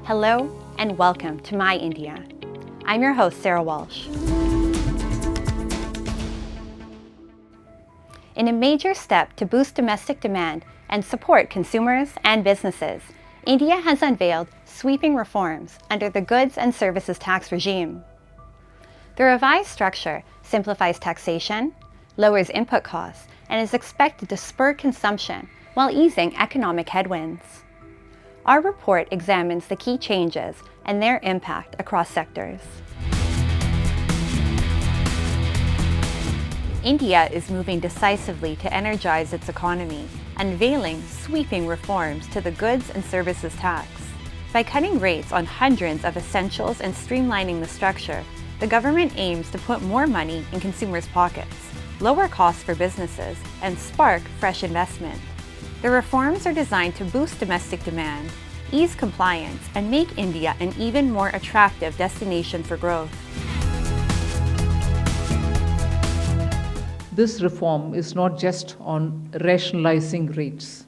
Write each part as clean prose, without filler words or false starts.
Hello and welcome to My India. I'm your host, Sarah Walsh. In a major step to boost domestic demand and support consumers and businesses, India has unveiled sweeping reforms under the goods and services tax regime. The revised structure simplifies taxation, lowers input costs, and is expected to spur consumption while easing economic headwinds. Our report examines the key changes and their impact across sectors. India is moving decisively to energize its economy, unveiling sweeping reforms to the goods and services tax. By cutting rates on hundreds of essentials and streamlining the structure, the government aims to put more money in consumers' pockets, lower costs for businesses, and spark fresh investment. The reforms are designed to boost domestic demand, ease compliance, and make India an even more attractive destination for growth. This reform is not just on rationalizing rates.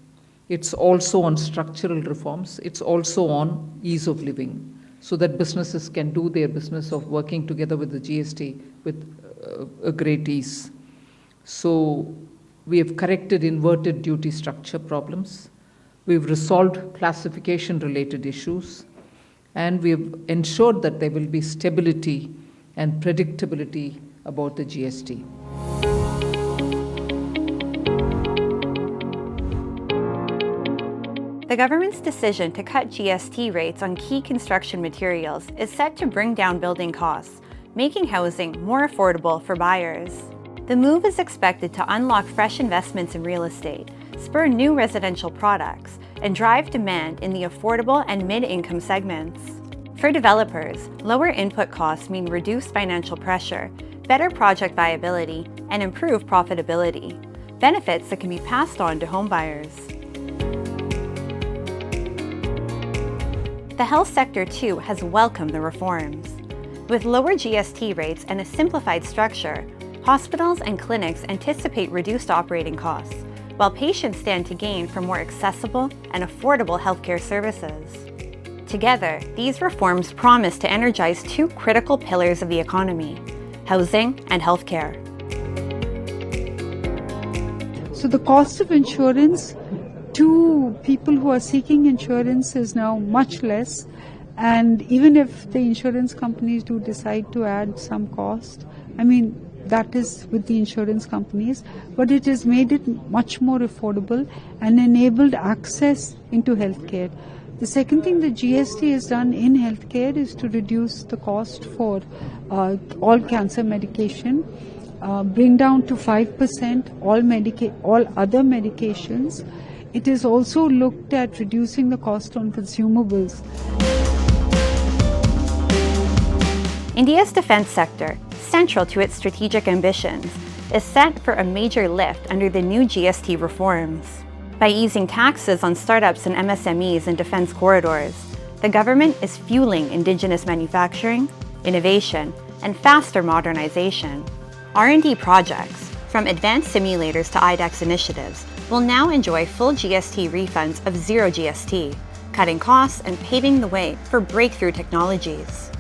It's also on structural reforms. It's also on ease of living, so that businesses can do their business of working together with the GST with a great ease. So we have corrected inverted duty structure problems. We've resolved classification-related issues, and we've ensured that there will be stability and predictability about the GST. The government's decision to cut GST rates on key construction materials is set to bring down building costs, making housing more affordable for buyers. The move is expected to unlock fresh investments in real estate, spur new residential products, and drive demand in the affordable and mid-income segments. For developers, lower input costs mean reduced financial pressure, better project viability, and improved profitability, benefits that can be passed on to homebuyers. The health sector, too, has welcomed the reforms. With lower GST rates and a simplified structure, hospitals and clinics anticipate reduced operating costs, while patients stand to gain from more accessible and affordable healthcare services. Together, these reforms promise to energize two critical pillars of the economy: housing and healthcare. So the cost of insurance to people who are seeking insurance is now much less, and even if the insurance companies do decide to add some cost, that is with the insurance companies, but it has made it much more affordable and enabled access into healthcare. The second thing the GST has done in healthcare is to reduce the cost for all cancer medication, bring down to 5% all other medications. It has also looked at reducing the cost on consumables. India's defense sector, central to its strategic ambitions, is set for a major lift under the new GST reforms. By easing taxes on startups and MSMEs in defense corridors, the government is fueling indigenous manufacturing, innovation, and faster modernization. R&D projects, from advanced simulators to IDEX initiatives, will now enjoy full GST refunds of zero GST, cutting costs and paving the way for breakthrough technologies.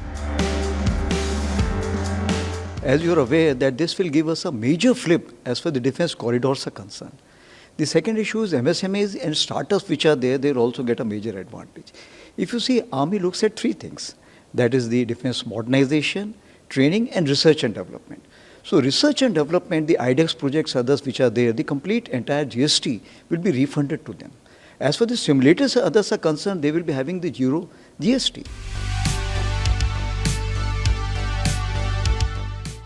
As you are aware that this will give us a major flip as far as the defense corridors are concerned. The second issue is MSMEs and startups which are there, they'll also get a major advantage. If you see, Army looks at three things. That is the defense modernization, training and research and development. So research and development, the IDEX projects, others which are there, the complete entire GST will be refunded to them. As for the simulators others are concerned, they will be having the zero GST.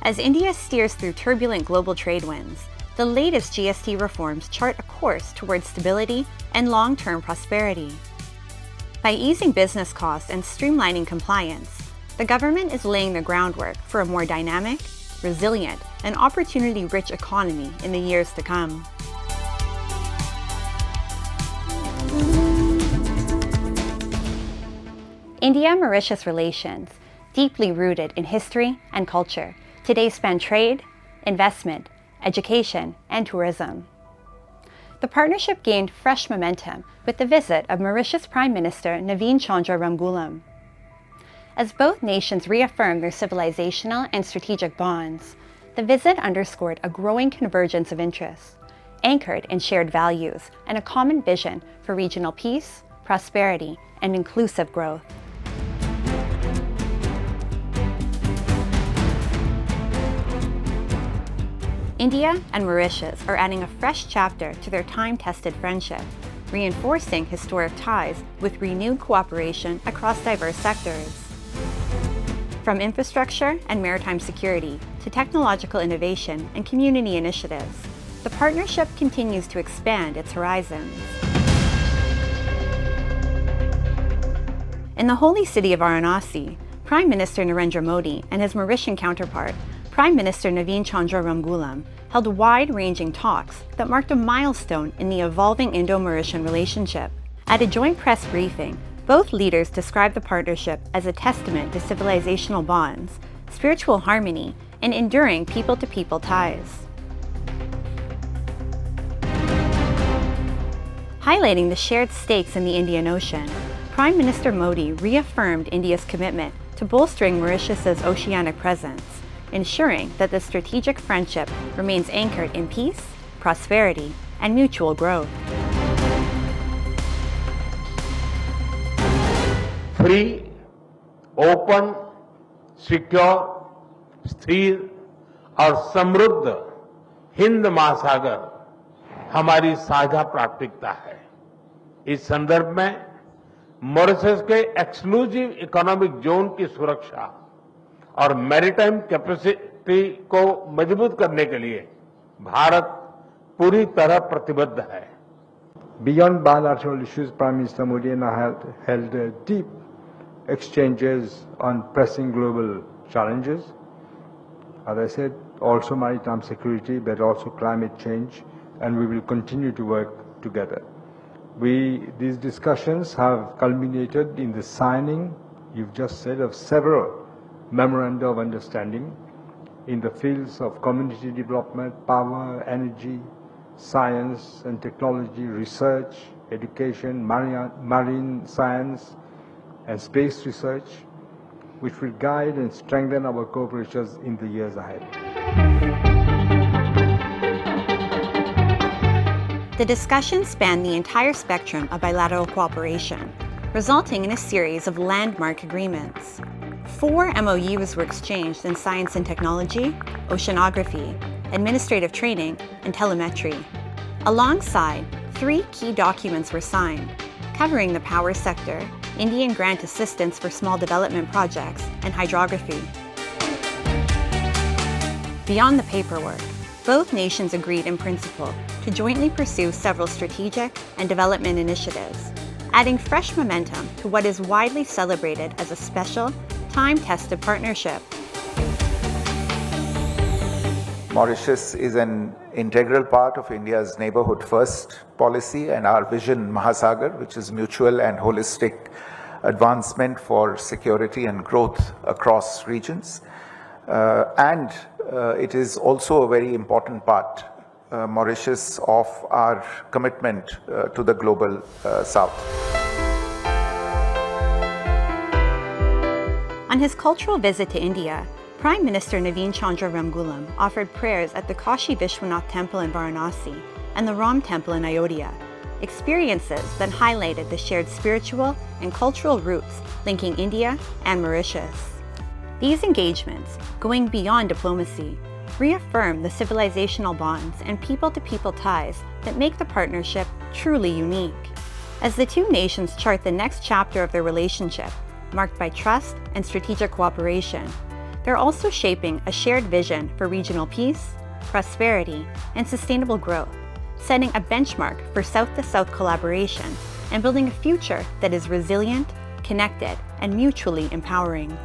As India steers through turbulent global trade winds, the latest GST reforms chart a course towards stability and long-term prosperity. By easing business costs and streamlining compliance, the government is laying the groundwork for a more dynamic, resilient, and opportunity-rich economy in the years to come. India-Mauritius relations, deeply rooted in history and culture, today span trade, investment, education, and tourism. The partnership gained fresh momentum with the visit of Mauritius Prime Minister Navinchandra Ramgoolam. As both nations reaffirmed their civilizational and strategic bonds, the visit underscored a growing convergence of interests, anchored in shared values and a common vision for regional peace, prosperity, and inclusive growth. India and Mauritius are adding a fresh chapter to their time-tested friendship, reinforcing historic ties with renewed cooperation across diverse sectors. From infrastructure and maritime security to technological innovation and community initiatives, the partnership continues to expand its horizons. In the holy city of Varanasi, Prime Minister Narendra Modi and his Mauritian counterpart, Prime Minister Navinchandra Ramgoolam, held wide-ranging talks that marked a milestone in the evolving Indo-Mauritian relationship. At a joint press briefing, both leaders described the partnership as a testament to civilizational bonds, spiritual harmony, and enduring people-to-people ties. Highlighting the shared stakes in the Indian Ocean, Prime Minister Modi reaffirmed India's commitment to bolstering Mauritius's oceanic presence, ensuring that the strategic friendship remains anchored in peace, prosperity, and mutual growth. Free, open, secure, स्थिर और समृद्ध हिंद महासागर हमारी साझा प्राथमिकता है। इस संदर्भ में मॉरिशस के एक्सक्लूसिव इकोनॉमिक जोन की सुरक्षा और मैरीटाइम कैपेसिटी को मजबूत करने के लिए भारत पूरी तरह प्रतिबद्ध है। Beyond bilateral issues, Prime Minister Modi and I held deep exchanges on pressing global challenges. As I said, also maritime security, but also climate change, and we will continue to work together. These discussions have culminated in the signing, you've just said, of several memoranda of understanding in the fields of community development, power, energy, science and technology, research, education, marine science, and space research, which will guide and strengthen our cooperation in the years ahead. The discussion spanned the entire spectrum of bilateral cooperation, resulting in a series of landmark agreements. 4 MOUs were exchanged in science and technology, oceanography, administrative training, and telemetry. Alongside, 3 key documents were signed, covering the power sector, Indian grant assistance for small development projects, and hydrography. Beyond the paperwork, both nations agreed in principle to jointly pursue several strategic and development initiatives, adding fresh momentum to what is widely celebrated as a special, time-tested partnership. Mauritius is an integral part of India's neighborhood first policy and our vision Mahasagar, which is mutual and holistic advancement for security and growth across regions. It is also a very important part, Mauritius, of our commitment to the global south. On his cultural visit to India, Prime Minister Navinchandra Ramgoolam offered prayers at the Kashi Vishwanath Temple in Varanasi and the Ram Temple in Ayodhya, experiences that highlighted the shared spiritual and cultural roots linking India and Mauritius. These engagements, going beyond diplomacy, reaffirm the civilizational bonds and people-to-people ties that make the partnership truly unique. As the two nations chart the next chapter of their relationship, marked by trust and strategic cooperation, they're also shaping a shared vision for regional peace, prosperity, and sustainable growth, setting a benchmark for South-to-South collaboration and building a future that is resilient, connected, and mutually empowering.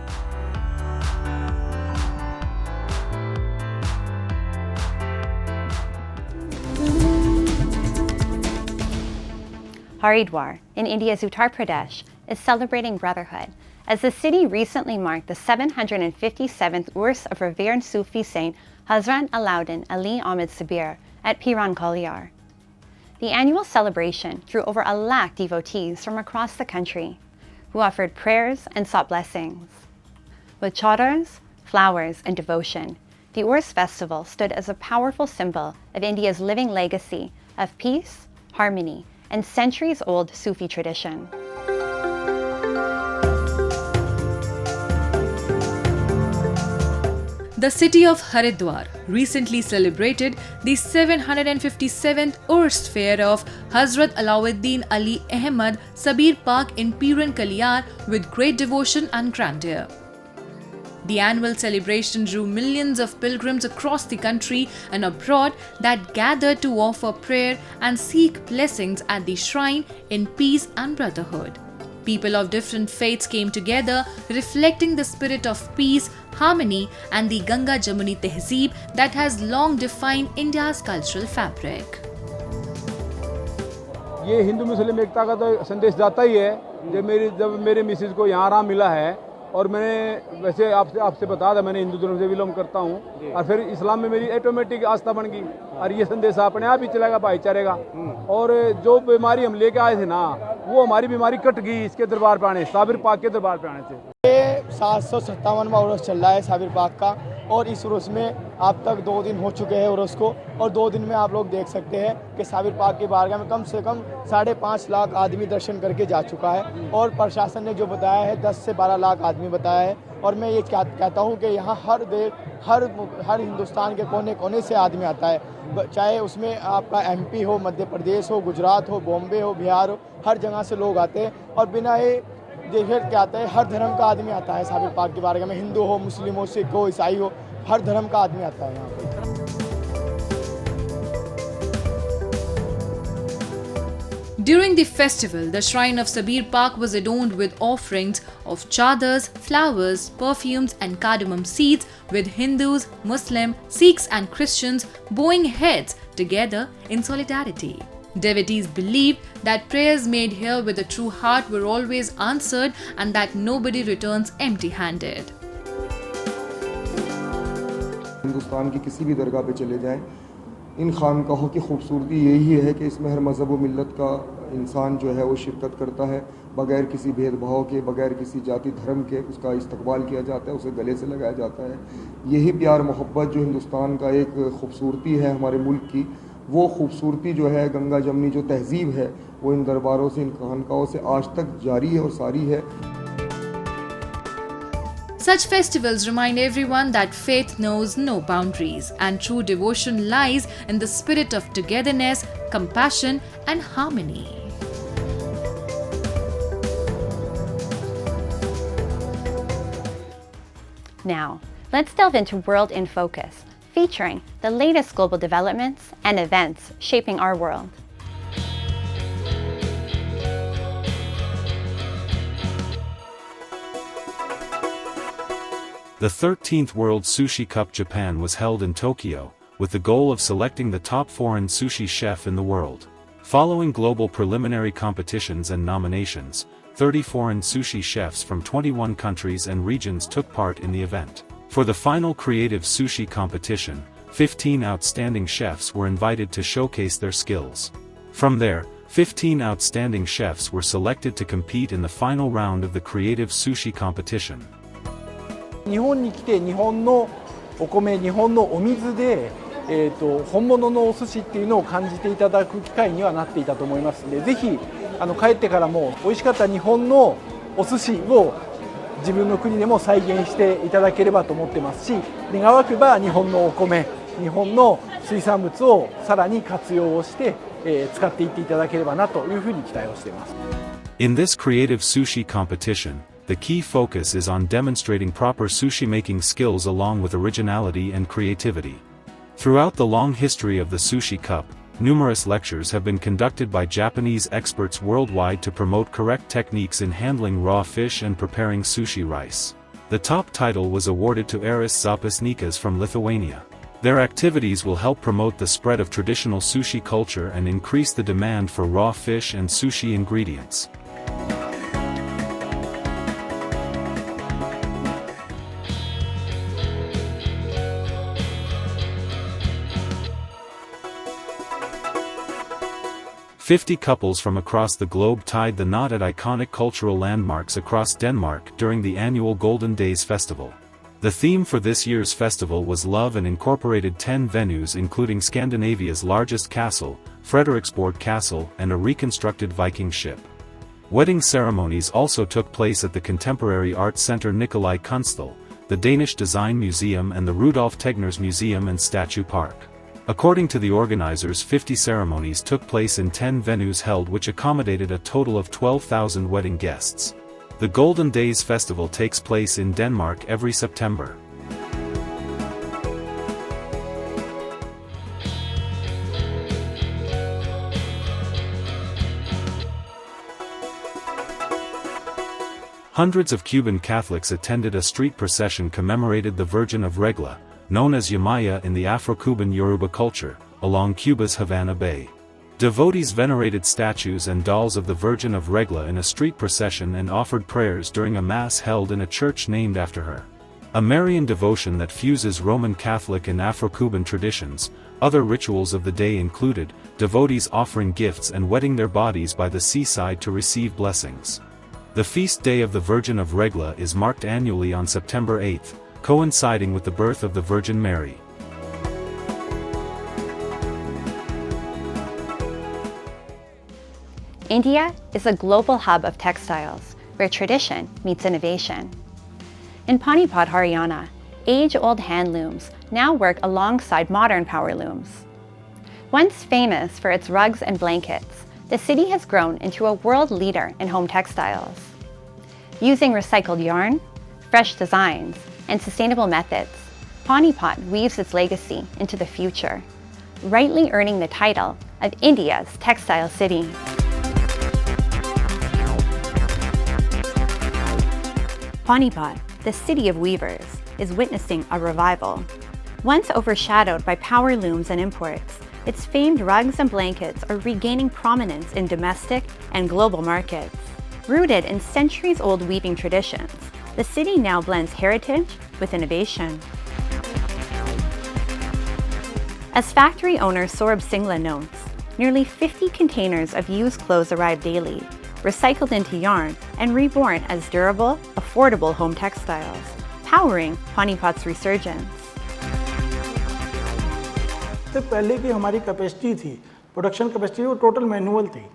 Haridwar, in India's Uttar Pradesh, is celebrating brotherhood, as the city recently marked the 757th Urs of revered Sufi saint Hazrat Alauddin Ali Ahmed Sabir at Piran Kalyar. The annual celebration drew over 1 lakh devotees from across the country, who offered prayers and sought blessings. With chadars, flowers, and devotion, the Urs festival stood as a powerful symbol of India's living legacy of peace, harmony, and centuries-old Sufi tradition. The city of Haridwar recently celebrated the 757th Urs fair of Hazrat Alauddin Ali Ahmad Sabir Park in Piran Kaliyar with great devotion and grandeur. The annual celebration drew millions of pilgrims across the country and abroad that gathered to offer prayer and seek blessings at the shrine in peace and brotherhood. People of different faiths came together, reflecting the spirit of peace, harmony, and the Ganga Jamuni Tehzeeb that has long defined India's cultural fabric. ये हिंदू मुस्लिम एकता का तो संदेश जाता ही है। जब मेरे Mrs को यहाँ आराम मिला है और मैंने वैसे आपसे बता था मैंने हिंदू धर्म से बिलोंग करता हूँ और फिर इस्लाम में मेरी ऑटोमेटिक आस्था बन गई और ये संदेश अपने आप ही चलेगा भाईचारे का। और जो बीमारी हम लेके आए थे ना वो हमारी बीमारी कट गई इसके दरबार पे आने साबिर पाक के दरबार पे आने से। ये 757वां उर्स चल रहा है साबिर पाक का और इस उर्स में अब तक 2 दिन हो चुके हैं उर्स को और 2 दिन में आप लोग देख सकते हैं कि साबिर पाक की बारगाह में कम से कम 5.5 लाख आदमी दर्शन करके जा चुका है और प्रशासन ने जो बताया है 10 से 12 लाख आदमी बताया है। और मैं ये कहता हूँ कि यहाँ हर हिंदुस्तान के कोने कोने से आदमी आता है, चाहे उसमें आपका एमपी हो, मध्य प्रदेश हो, गुजरात हो, बॉम्बे हो, बिहार हो, हर जगह से लोग आते हैं और बिना ये देखे क्या आता है हर धर्म का आदमी आता है साबिर पाक की बारगाह में, हिंदू हो, मुस्लिम हो, सिख हो, ईसाई हो, हर धर्म का आदमी आता है यहाँ पर। During the festival, the shrine of Sabir Park was adorned with offerings of chadars, flowers, perfumes, and cardamom seeds, with Hindus, Muslims, Sikhs, and Christians bowing heads together in solidarity. Devotees believed that prayers made here with a true heart were always answered and that nobody returns empty-handed. Hindustan की किसी भी दरगाह पे चले जाएं, इन खानकाहों की खूबसूरती यही है कि इसमें हर मज़हब व मिल्लत का इंसान जो है वो शिरकत करता है, बग़ैर किसी भेदभाव के, बग़ैर किसी जाति धर्म के उसका इस्तकबाल किया जाता है, उसे गले से लगाया जाता है। यही प्यार मोहब्बत जो हिंदुस्तान का एक खूबसूरती है हमारे मुल्क की, वो खूबसूरती जो है गंगा जमनी जो तहज़ीब है वो इन दरबारों से, इन खानकाहों से आज तक जारी है और सारी है। Such festivals remind everyone that faith knows no boundaries and true devotion lies in the spirit of togetherness, compassion, and harmony. Now, let's delve into World in Focus, featuring the latest global developments and events shaping our world. The 13th World Sushi Cup Japan was held in Tokyo, with the goal of selecting the top foreign sushi chef in the world. Following global preliminary competitions and nominations, 30 foreign sushi chefs from 21 countries and regions took part in the event. For the final creative sushi competition, 15 outstanding chefs were invited to showcase their skills. From there, 15 outstanding chefs were selected to compete in the final round of the creative sushi competition. 日本に来て日本のお米、日本のお水で、本物のお寿司っていうのを感じていただく機会にはなっていたと思いますので、ぜひ帰ってからも美味しかった日本のお寿司を自分の国でも再現していただければと思ってますし、願わくば日本のお米、日本の水産物をさらに活用をして、使っていっていただければなというふうに期待をしています。In this creative sushi competition, the key focus is on demonstrating proper sushi-making skills along with originality and creativity. Throughout the long history of the Sushi Cup, numerous lectures have been conducted by Japanese experts worldwide to promote correct techniques in handling raw fish and preparing sushi rice. The top title was awarded to Aris Zapisnikas from Lithuania. Their activities will help promote the spread of traditional sushi culture and increase the demand for raw fish and sushi ingredients. 50 couples from across the globe tied the knot at iconic cultural landmarks across Denmark during the annual Golden Days Festival. The theme for this year's festival was love and incorporated 10 venues including Scandinavia's largest castle, Frederiksborg Castle, and a reconstructed Viking ship. Wedding ceremonies also took place at the Contemporary Art Center Nikolai Kunsthal, the Danish Design Museum and the Rudolf Tegner's Museum and Statue Park. According to the organizers, 50 ceremonies took place in 10 venues held which accommodated a total of 12,000 wedding guests. The Golden Days Festival takes place in Denmark every September. Hundreds of Cuban Catholics attended a street procession commemorated the Virgin of Regla, known as Yamaya in the Afro-Cuban Yoruba culture, along Cuba's Havana Bay. Devotees venerated statues and dolls of the Virgin of Regla in a street procession and offered prayers during a mass held in a church named after her. A Marian devotion that fuses Roman Catholic and Afro-Cuban traditions. Other rituals of the day included devotees offering gifts and wetting their bodies by the seaside to receive blessings. The feast day of the Virgin of Regla is marked annually on September 8, coinciding with the birth of the Virgin Mary. India is a global hub of textiles, where tradition meets innovation. In Panipat, Haryana, age-old hand looms now work alongside modern power looms. Once famous for its rugs and blankets, the city has grown into a world leader in home textiles. Using recycled yarn, fresh designs, and sustainable methods, Panipat weaves its legacy into the future, rightly earning the title of India's textile city. Panipat, the city of weavers, is witnessing a revival. Once overshadowed by power looms and imports, its famed rugs and blankets are regaining prominence in domestic and global markets. Rooted in centuries-old weaving traditions, the city now blends heritage with innovation. As factory owner Saurabh Singla notes, nearly 50 containers of used clothes arrive daily, recycled into yarn and reborn as durable, affordable home textiles, powering Panipat's resurgence. इससे पहले की हमारी capacity थी, production capacity वो total manual थी.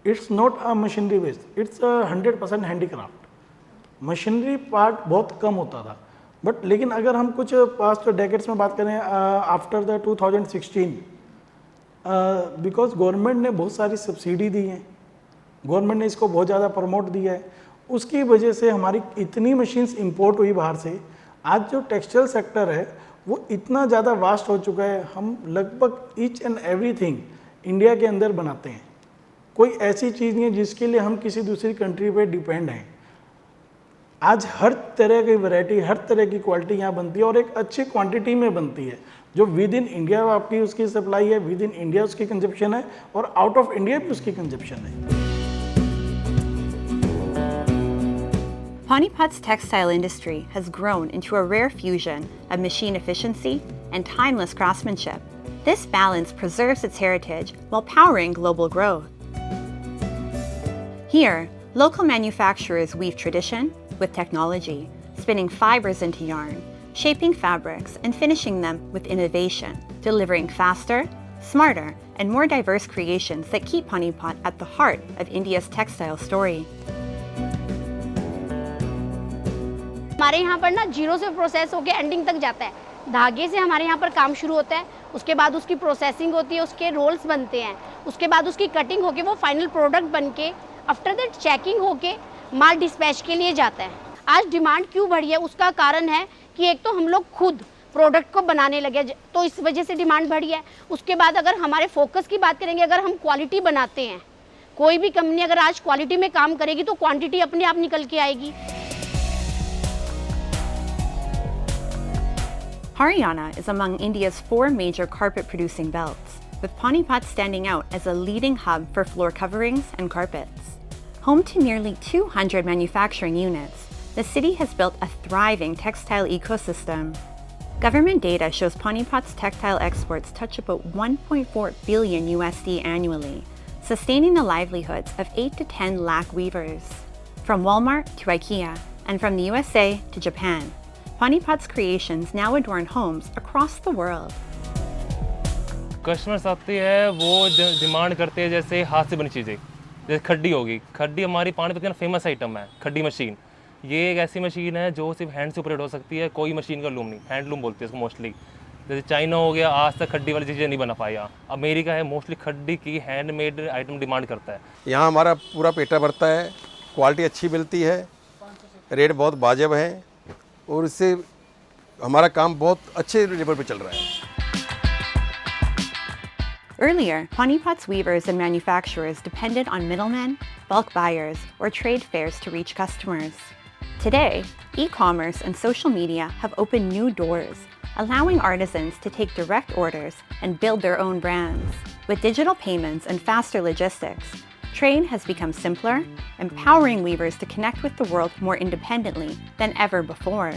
It's not a machinery based, it's 100% handicraft. Machinery part बहुत कम होता था. बट लेकिन अगर हम कुछ पास्ट डेकेड्स में बात करें आफ्टर द 2016, बिकॉज गवर्नमेंट ने बहुत सारी सब्सिडी दी हैं, गवर्नमेंट ने इसको बहुत ज़्यादा प्रमोट दिया है, उसकी वजह से हमारी इतनी मशीन्स इंपोर्ट हुई बाहर से. आज जो टेक्सटाइल सेक्टर है वो इतना ज़्यादा वास्ट हो चुका है, हम लगभग ईच एंड एवरीथिंग इंडिया के अंदर बनाते हैं. कोई ऐसी चीज़ नहीं है जिसके लिए हम किसी दूसरी कंट्री पे डिपेंड हैं. आज हर तरह की वैरायटी, हर तरह की क्वालिटी यहाँ बनती है और एक अच्छी क्वांटिटी में बनती है. जो विद इन इंडिया आपकी उसकी सप्लाई है, विद इन इंडिया उसकी कंजप्शन है और आउट ऑफ इंडिया भी उसकी कंजप्शन है. Panipat's textile industry has grown into a rare fusion of machine efficiency and timeless craftsmanship. This balance preserves its heritage while powering global growth. Here, local manufacturers weave tradition with technology, spinning fibers into yarn, shaping fabrics, and finishing them with innovation, delivering faster, smarter, and more diverse creations that keep Panipat at the heart of India's textile story. हमारे यहाँ पर ना zero से process होके ending तक जाता है. धागे से हमारे यहाँ पर काम शुरू होता है, उसके बाद उसकी प्रोसेसिंग होती है, उसके रोल्स बनते हैं, उसके बाद उसकी कटिंग होके वो फाइनल प्रोडक्ट बन के आफ्टर दैट चेकिंग होके माल डिस्पैच के लिए जाता है. आज डिमांड क्यों बढ़ी है, उसका कारण है कि एक तो हम लोग खुद प्रोडक्ट को बनाने लगे तो इस वजह से डिमांड बढ़ी है. उसके बाद अगर हमारे फोकस की बात करेंगे, अगर हम क्वालिटी बनाते हैं, कोई भी कंपनी अगर आज क्वालिटी में काम करेगी तो क्वांटिटी अपने आप निकल के आएगी. Haryana is among India's 4 major carpet-producing belts, with Panipat standing out as a leading hub for floor coverings and carpets. Home to nearly 200 manufacturing units, the city has built a thriving textile ecosystem. Government data shows Panipat's textile exports touch about $1.4 billion USD annually, sustaining the livelihoods of 8 to 10 lakh weavers. From Walmart to IKEA, and from the USA to Japan, Panipat's creations now adorn homes across the world. Customers आते हैं वो demand करते हैं जैसे हाथ से बनी चीज़ें, जैसे खड्डी होगी। खड्डी हमारी पानीपत का फेमस आइटम है, खड्डी मशीन। ये एक ऐसी मशीन है जो सिर्फ हैंड से ऑपरेट हो सकती है, कोई मशीन का लूम नहीं, हैंडलूम बोलते हैं इसको मोस्टली। जैसे चाइना हो गया, आज तक खड्डी वाली चीज़ें नहीं बना पाया। अमेरिका है, मोस्टली खड्डी की हैंडमेड आइटम डिमांड करता है। यहाँ हमारा पूरा पेटा भरता है, क्वालिटी अच्छी मिलती है, रेट बहुत वाजिब है और इससे हमारा काम बहुत अच्छे लेवल पे चल रहा है। Earlier, Panipat's weavers and manufacturers depended on middlemen, bulk buyers, or trade fairs to reach customers. Today, e-commerce and social media have opened new doors, allowing artisans to take direct orders and build their own brands. With digital payments and faster logistics, trade has become simpler, empowering weavers to connect with the world more independently than ever before.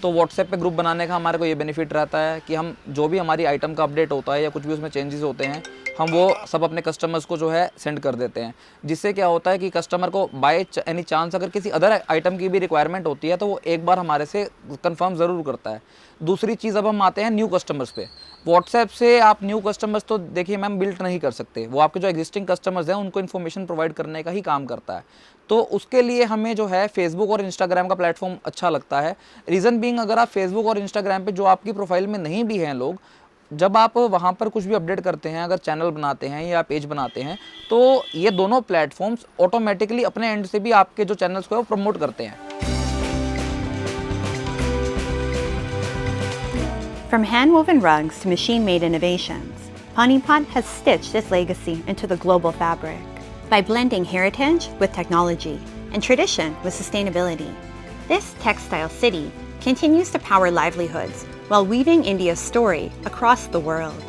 तो WhatsApp पे group बनाने का हमारे को ये benefit रहता है कि हम जो भी हमारी आइटम का अपडेट होता है या कुछ भी उसमें चेंजेस होते हैं, हम वो सब अपने कस्टमर्स को जो है सेंड कर देते हैं, जिससे क्या होता है कि कस्टमर को बाय एनी चांस अगर किसी अदर आइटम की भी रिक्वायरमेंट होती है तो वो एक बार हमारे से कंफर्म ज़रूर करता है। दूसरी चीज़, अब हम आते हैं न्यू कस्टमर्स पे। व्हाट्सएप से आप न्यू कस्टमर्स तो देखिए मैम बिल्ड नहीं कर सकते, वो आपके जो एग्जिस्टिंग कस्टमर्स हैं उनको इन्फॉर्मेशन प्रोवाइड करने का ही काम करता है। तो उसके लिए हमें जो है फेसबुक और इंस्टाग्राम का प्लेटफॉर्म अच्छा लगता है। रीज़न बीइंग, अगर आप फेसबुक और इंस्टाग्राम पे जो आपकी प्रोफाइल में नहीं भी हैं लोग, जब आप वहाँ पर कुछ भी अपडेट करते हैं, अगर चैनल बनाते हैं या पेज बनाते हैं, तो ये दोनों प्लेटफॉर्म्स ऑटोमेटिकली अपने एंड से भी आपके जो चैनल्स को प्रमोट करते हैं। From hand-woven rugs to machine-made innovations, Panipat has stitched its legacy into the global fabric. By blending heritage with technology and tradition with sustainability, this textile city continues to power livelihoods while weaving India's story across the world.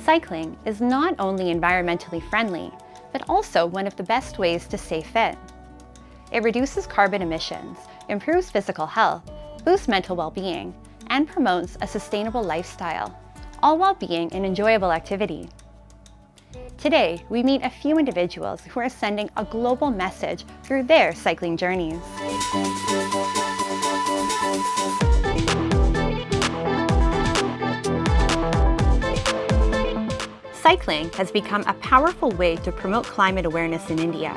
Cycling is not only environmentally friendly, but also one of the best ways to stay fit. It reduces carbon emissions, improves physical health, boosts mental well-being, and promotes a sustainable lifestyle, all while being an enjoyable activity. Today, we meet a few individuals who are sending a global message through their cycling journeys. Cycling has become a powerful way to promote climate awareness in India,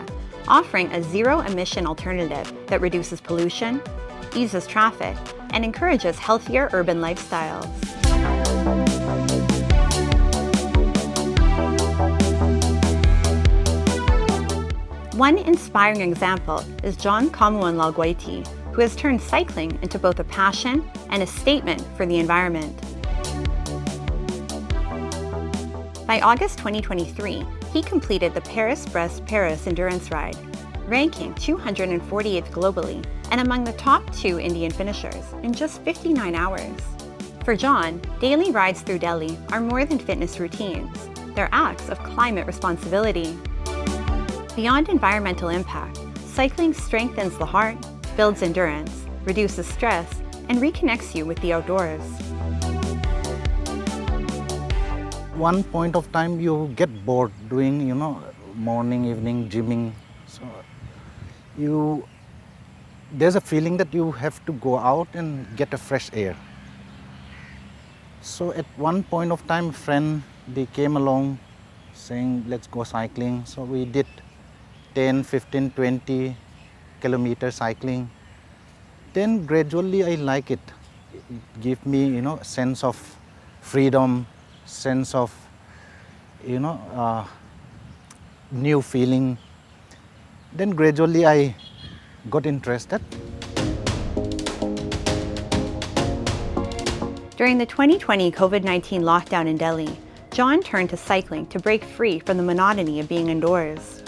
offering a zero-emission alternative that reduces pollution, eases traffic, and encourages healthier urban lifestyles. One inspiring example is John Kamuan Lalgwaiti, who has turned cycling into both a passion and a statement for the environment. By August 2023, he completed the Paris-Brest-Paris endurance ride, ranking 248th globally and among the top 2 Indian finishers in just 59 hours. For John, daily rides through Delhi are more than fitness routines. They're acts of climate responsibility. Beyond environmental impact, cycling strengthens the heart, builds endurance, reduces stress, and reconnects you with the outdoors. One point of time you get bored doing, morning, evening, gymming. So there's a feeling that you have to go out and get a fresh air. So at one point of time, friend, they came along saying, let's go cycling. So we did 10, 15, 20 kilometer cycling. Then gradually I like it. It gave me, a sense of freedom, sense of, new feeling. Then gradually I got interested. During the 2020 COVID-19 lockdown in Delhi, John turned to cycling to break free from the monotony of being indoors.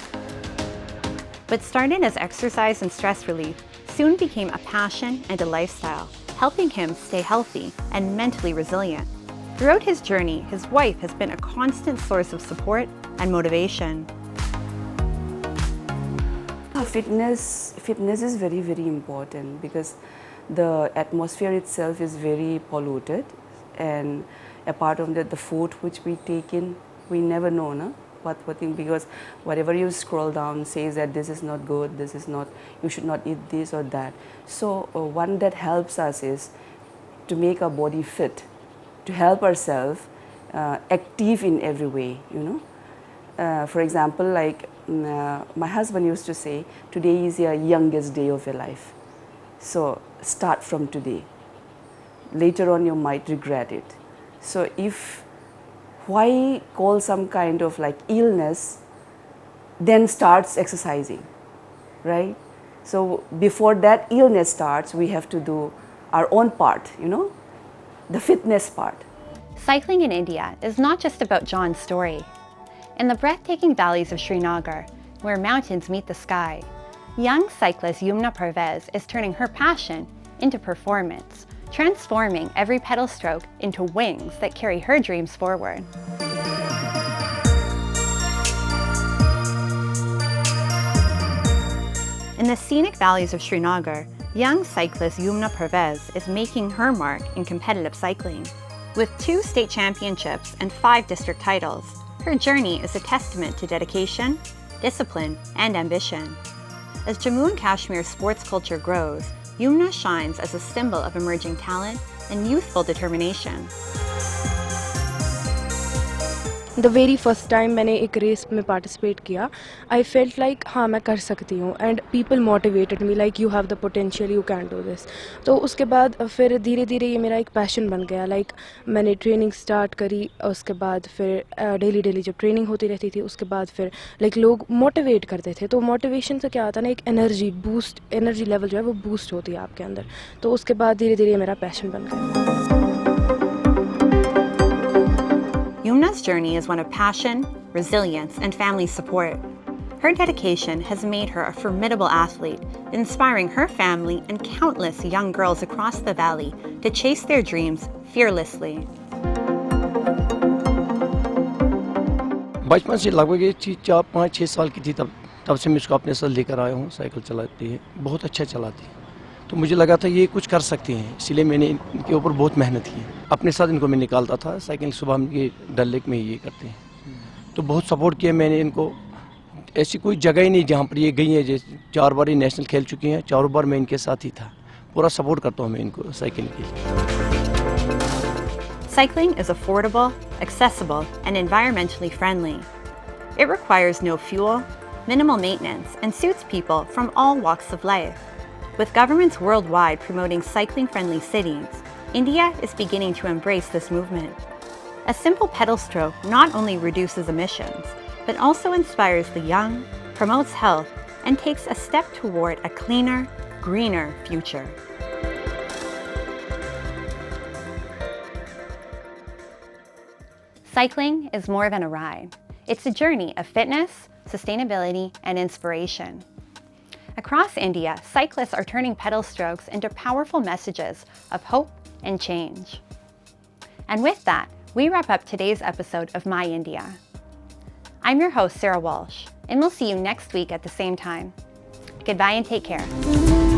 What started as exercise and stress relief soon became a passion and a lifestyle, helping him stay healthy and mentally resilient. Throughout his journey, his wife has been a constant source of support and motivation. Fitness is very, very important because the atmosphere itself is very polluted, and apart from that, the food which we take in, we never know, no? What thing, because whatever you scroll down says that this is not good, this is not, you should not eat this or that. So one that helps us is to make our body fit, to help ourselves active in every way, you know. For example, like my husband used to say, today is your youngest day of your life. So start from today. Later on you might regret it. So why call some kind of like illness, then starts exercising, right? So before that illness starts, we have to do our own part, you know, the fitness part. Cycling in India is not just about John's story. In the breathtaking valleys of Srinagar, where mountains meet the sky, young cyclist Yumna Parvez is turning her passion into performance, transforming every pedal stroke into wings that carry her dreams forward. In the scenic valleys of Srinagar, young cyclist Yumna Parvez is making her mark in competitive cycling. With 2 state championships and 5 district titles, her journey is a testament to dedication, discipline, and ambition. As Jammu and Kashmir's sports culture grows, Yumna shines as a symbol of emerging talent and youthful determination. The very first time मैंने एक race में participate किया, I felt like हाँ मैं कर सकती हूँ, and people motivated me like you have the potential, you can do this. तो उसके बाद फिर धीरे धीरे ये मेरा एक passion बन गया, like मैंने training start करी, उसके बाद फिर daily जब training होती रहती थी, उसके बाद फिर like लोग motivate करते थे, तो motivation से क्या आता है ना, एक energy level जो है वो boost होती है आपके अंदर, तो उसके बाद धीरे धीरे ये मेरा passion बन गया. Yumna's journey is one of passion, resilience, and family support. Her dedication has made her a formidable athlete, inspiring her family and countless young girls across the valley to chase their dreams fearlessly. बचपन से लगभग ये 4-5-6 साल की थी तब से मैं इसको अपने साथ लेकर आया हूँ. साइकिल चलाती है, बहुत अच्छा चलाती है. तो मुझे लगा था ये कुछ कर सकती हैं, इसलिए मैंने इनके ऊपर बहुत मेहनत की. अपने साथ इनको मैं निकालता था साइकिल. सुबह हम ये डल लेक में ये करते हैं, तो बहुत सपोर्ट किया मैंने इनको. ऐसी कोई जगह ही नहीं जहाँ पर ये गई है. जैसे 4 बार ये नेशनल खेल चुकी हैं, 4 बार मैं इनके साथ ही था. पूरा सपोर्ट करता हूँ मैं इनको साइकिल के लिए. Cycling is affordable, accessible, and environmentally friendly. It requires no fuel, minimal maintenance, and suits people from all walks of life. With governments worldwide promoting cycling-friendly cities, India is beginning to embrace this movement. A simple pedal stroke not only reduces emissions, but also inspires the young, promotes health, and takes a step toward a cleaner, greener future. Cycling is more than a ride. It's a journey of fitness, sustainability, and inspiration. Across India, cyclists are turning pedal strokes into powerful messages of hope and change. And with that, we wrap up today's episode of My India. I'm your host, Sarah Walsh, and we'll see you next week at the same time. Goodbye and take care.